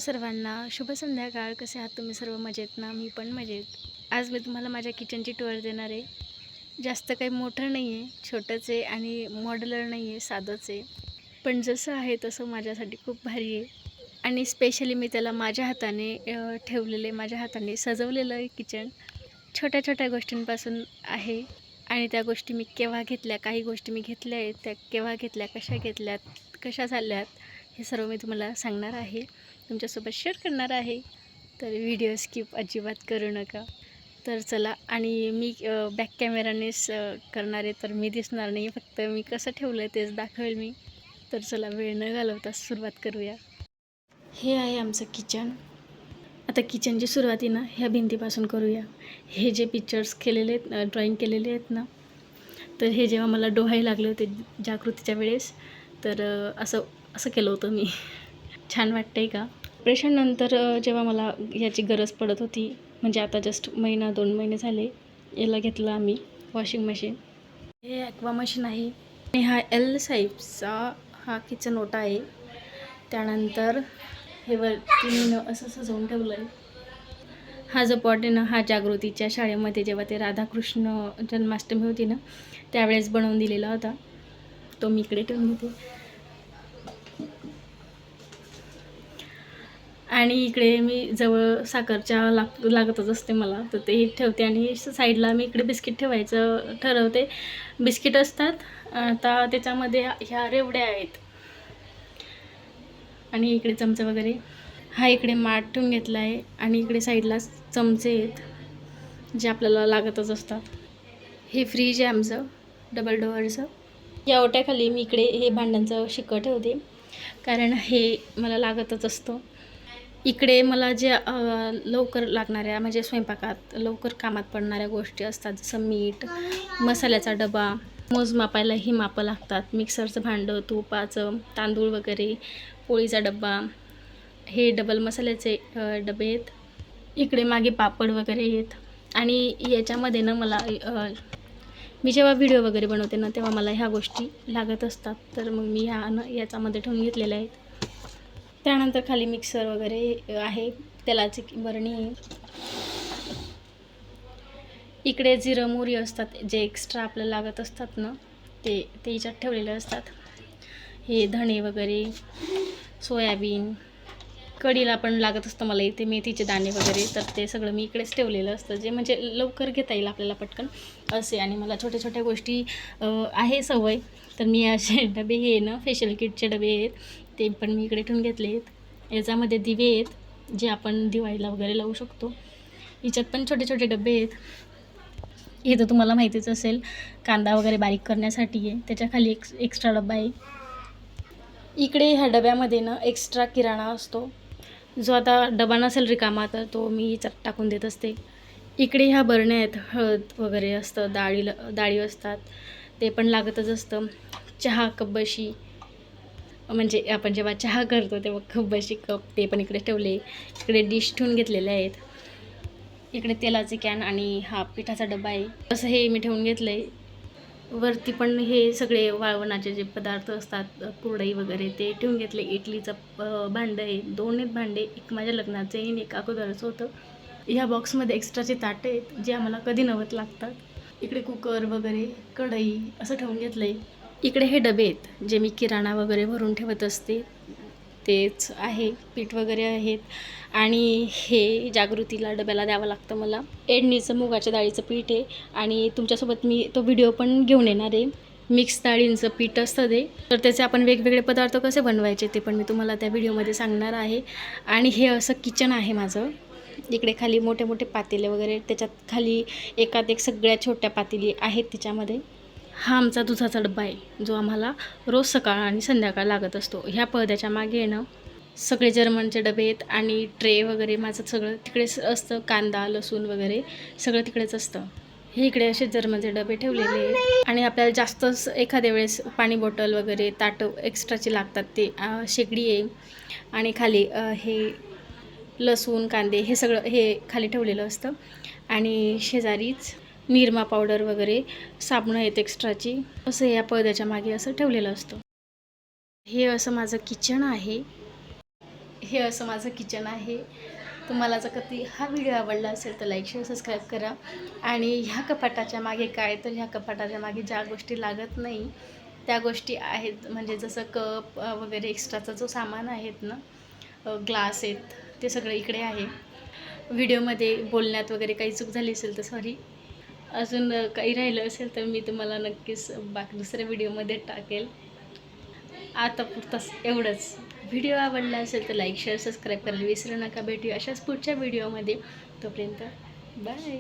सर्वांना शुभ संध्याकाळ. कसे आहात तुम्ही सर्व? मजेत ना? मी पण मजेत. आज मी तुम्हाला माझ्या किचनची टूर देणार आहे. जास्त काही मोठं नाही आहे, छोटंच आहे आणि मॉड्युलर नाही आहे, साधंच आहे. पण जसं आहे तसं माझ्यासाठी खूप भारी आहे आणि स्पेशली मी त्याला माझ्या हाताने ठेवलेले, माझ्या हाताने सजवलेलं आहे किचन. छोट्या छोट्या गोष्टींपासून आहे आणि त्या गोष्टी मी केव्हा घेतल्या, काही गोष्टी मी घेतल्या आहेत, त्या केव्हा घेतल्या, कशा घेतल्यात, कशा चालल्यात, हे सर्व मी तुम्हाला सांगणार आहे, तुमच्यासोबत शेअर करणार आहे. तर व्हिडिओ स्किप अजिबात करू नका. तर चला, आणि मी बॅक कॅमेरानेच करणार आहे, तर मी दिसणार नाही, फक्त मी कसं ठेवलं आहे तेच दाखवेल मी. तर चला, वेळ न घालवता सुरुवात करूया. हे आहे आमचं किचन. आता किचनची सुरुवाती ना ह्या भिंतीपासून करूया. हे जे पिक्चर्स केलेले आहेत, ड्रॉईंग केलेले आहेत ना, तर हे जेव्हा मला डोहायला लागले होते जागृतीच्या वेळेस, तर असं केलं होतं मी. छान वाटतंय का? ऑपरेशननंतर जेव्हा मला याची गरज पडत होती, म्हणजे आता जस्ट 1-2 महिने झाले, याला घेतलं आम्ही वॉशिंग मशीन. हे ॲक्वा मशीन आहे आणि हा एल साईजचा हा किचन ओटा आहे. त्यानंतर हे वरती मी असं सजवून ठेवलं आहे. हा जो पॉट आहे ना, हा जागृतीच्या शाळेमध्ये जेव्हा ते राधाकृष्ण जन्माष्टमी होती ना, त्यावेळेस बनवून दिलेला होता. तो मी इकडे ठेवून घेते. आणि इकडे मी जवळ साखरच्या लागतच असते मला, तर ते ठेवते. आणि साईडला मी इकडे बिस्किट ठेवायचं ठरवते. बिस्किट असतात. आता त्याच्यामध्ये ह्या रेवड्या आहेत आणि इकडे चमचे वगैरे. हा इकडे माठ ठेवून घेतला आहे आणि इकडे साईडला चमचे आहेत जे आपल्याला लागतच असतात. हे फ्रीज आहे आमचं डबल डोअरचं. या ओट्याखाली मी इकडे हे भांड्यांचं शिक्कं ठेवते, कारण हे मला लागतच असतं. इकडे मला जे लवकर लागणाऱ्या, म्हणजे स्वयंपाकात लवकर कामात पडणाऱ्या गोष्टी असतात, जसं मीठ, मसाल्याचा डबा, मोजमापायला ही मापं लागतात, मिक्सरचं भांडं, तुपाचं, तांदूळ वगैरे, पोळीचा डबा, हे डबल मसाल्याचे डबे आहेत. इकडे मागे पापड वगैरे आहेत. आणि याच्यामध्ये ना मला मी जेव्हा व्हिडिओ वगैरे बनवते ना, तेव्हा मला ह्या गोष्टी लागत असतात, तर मग मी याच्यामध्ये ठेवून घेतलेल्या आहेत. त्यानंतर खाली मिक्सर वगैरे आहे, तेलाची बरणी आहे. इकडे जिरं मोहरी असतात, जे एक्स्ट्रा आपल्याला लागत असतात ना, ते याच्यात ठेवलेले असतात. हे धणे वगैरे, सोयाबीन, कढीला पण लागत असतं मला इथे, मेथीचे दाणे वगैरे, तर ते सगळं मी इकडेच ठेवलेलं असतं, जे म्हणजे लवकर घेता येईल आपल्याला पटकन असे. आणि मला छोट्या छोट्या गोष्टी आहे सवय, तर मी असे डबे, हे ना फेशियल किटचे डबे आहेत, ते पण मी इकडे ठेवून घेतले आहेत. याच्यामध्ये दिवे आहेत जे आपण दिवाळीला वगैरे लावू शकतो. याच्यात पण छोटे छोटे डबे आहेत. हे तर तुम्हाला माहितीच असेल, कांदा वगैरे बारीक करण्यासाठी आहे. त्याच्याखाली एक एक्स्ट्रा डबा आहे. इकडे ह्या डब्यामध्ये ना एक्स्ट्रा किराणा असतो, जो आता डबा नसेल रिकामा तर तो मी याच्यात टाकून देत असते. इकडे ह्या बरण्या आहेत, हळद वगैरे असतं, डाळी असतात, ते पण लागतच असतं. चहा कपबशी, म्हणजे आपण जेव्हा चहा करतो तेव्हा कपबशी कप, ते पण इकडे ठेवले. इकडे डिश ठेवून घेतलेले आहेत. इकडे तेलाचे कॅन आणि हा पिठाचा डबा आहे, असं हे मी ठेवून घेतलं आहे. वरती पण हे सगळे वाळवणाचे जे पदार्थ असतात, कुरडई वगैरे, ते ठेवून घेतले. इडलीचं भांडं आहे, 2 आहेत भांडे, एक माझ्या लग्नाचं आहे आणि एक अगोदरचं होतं. ह्या बॉक्समध्ये एक्स्ट्राचे ताटे आहेत जे आम्हाला कधी नवत लागतात. इकडे कुकर वगैरे, कढई असं ठेवून घेतलं आहे. इकडे हे डबे आहेत जे मी किराणा वगैरे भरून ठेवत असते, तेच आहे. पीठ वगैरे आहेत. आणि हे जागृतीला डब्याला द्यावं लागतं मला. एडणीचं मुगाच्या डाळीचं पीठ आहे आणि तुमच्यासोबत मी तो व्हिडिओ पण घेऊन येणार आहे. मिक्स डाळींचं पीठ असतं ते, तर त्याचे आपण वेगवेगळे पदार्थ कसे बनवायचे ते पण मी तुम्हाला त्या व्हिडिओमध्ये सांगणार आहे. आणि हे असं किचन आहे माझं. इकडे खाली मोठे मोठे पातेले वगैरे, त्याच्यात खाली एकात एक सगळ्या छोट्या पातेली आहेत त्याच्यामध्ये. हा आमचा दुधाचा डब्बा आहे, जो आम्हाला रोज सकाळ आणि संध्याकाळ लागत असतो. ह्या पडद्याच्या मागे आहे ना सगळे जर्मनचे डबे आहेत आणि ट्रे वगैरे माझं सगळं तिकडेच असतं. कांदा, लसूण वगैरे सगळं तिकडेच असतं. हे इकडे असे जर्मनचे डबे ठेवलेले आहेत. आणि आपल्याला जास्तच एखाद्या वेळेस पाणी बॉटल वगैरे ताटं एक्स्ट्राचे लागतात, ते शेगडी आहे. आणि खाली हे लसूण, कांदे, हे सगळं हे खाली ठेवलेलं असतं. आणि शेजारीच निरमा पावडर वगैरे, साबणं आहेत एक्स्ट्राची, असं या पडद्याच्या मागे असं ठेवलेलं असतं. हे असं माझं किचन आहे. हे असं माझं किचन आहे. तुम्हाला जर कधी हा व्हिडिओ आवडला असेल तर लाईक शेअर सबस्क्राईब करा. आणि ह्या कपाटाच्या मागे काय, तर ह्या कपाटाच्या मागे ज्या गोष्टी लागत नाही त्या गोष्टी आहेत, म्हणजे जसं कप वगैरे एक्स्ट्राचा जो सामान आहेत ना, ग्लास आहेत, ते सगळं इकडे आहे. व्हिडिओमध्ये बोलण्यात वगैरे काही चूक झाली असेल तर सॉरी. अजून काही राहिलं असेल तर मी तुम्हाला नक्कीच दुसऱ्या व्हिडिओमध्ये टाकेल. आता पुरताच एवढंच. व्हिडिओ आवडला असेल तर लाईक शेअर सबस्क्राईब करायला विसरू नका. भेटूया अशाच पुढच्या व्हिडिओमध्ये. तोपर्यंत बाय.